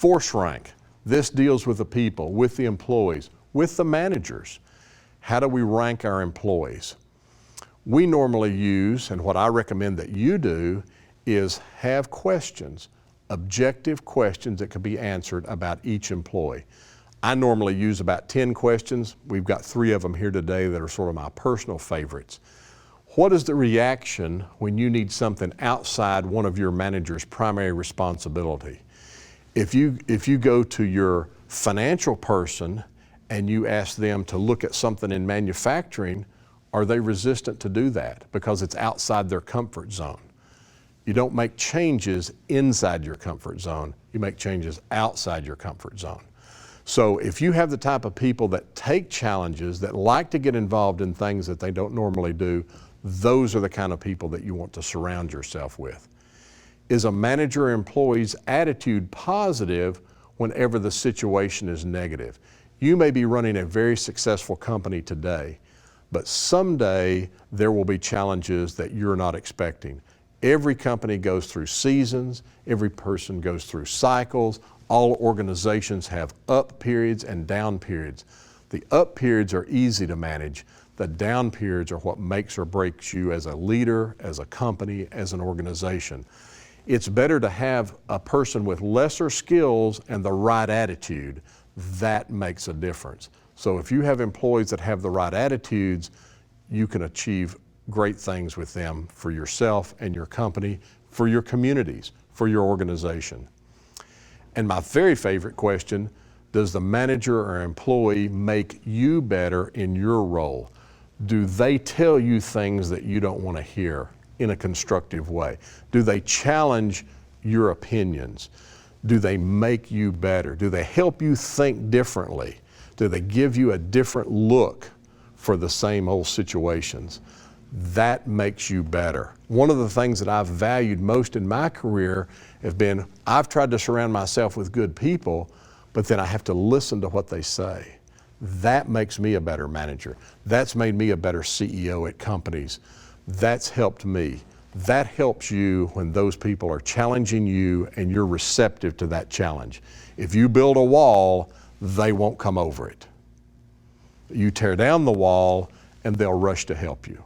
Force rank. This deals with the people, with the employees, with the managers. How do we rank our employees? We normally use, and what I recommend that you do, is have questions, objective questions that can be answered about each employee. I normally use about 10 questions. We've got 3 of them here today that are sort of my personal favorites. What is the reaction when you need something outside one of your manager's primary responsibility? If you go to your financial person and you ask them to look at something in manufacturing, are they resistant to do that because it's outside their comfort zone? You don't make changes inside your comfort zone. You make changes outside your comfort zone. So if you have the type of people that take challenges, that like to get involved in things that they don't normally do, those are the kind of people that you want to surround yourself with. Is a manager or employee's attitude positive whenever the situation is negative? You may be running a very successful company today, but someday there will be challenges that you're not expecting. Every company goes through seasons, every person goes through cycles, all organizations have up periods and down periods. The up periods are easy to manage. The down periods are what makes or breaks you as a leader, as a company, as an organization. It's better to have a person with lesser skills and the right attitude. That makes a difference. So if you have employees that have the right attitudes, you can achieve great things with them for yourself and your company, for your communities, for your organization. And my very favorite question, does the manager or employee make you better in your role? Do they tell you things that you don't want to hear in a constructive way? Do they challenge your opinions? Do they make you better? Do they help you think differently? Do they give you a different look for the same old situations? That makes you better. One of the things that I've valued most in my career have been, I've tried to surround myself with good people, but then I have to listen to what they say. That makes me a better manager. That's made me a better CEO at companies. That's helped me. That helps you when those people are challenging you and you're receptive to that challenge. If you build a wall, they won't come over it. You tear down the wall and they'll rush to help you.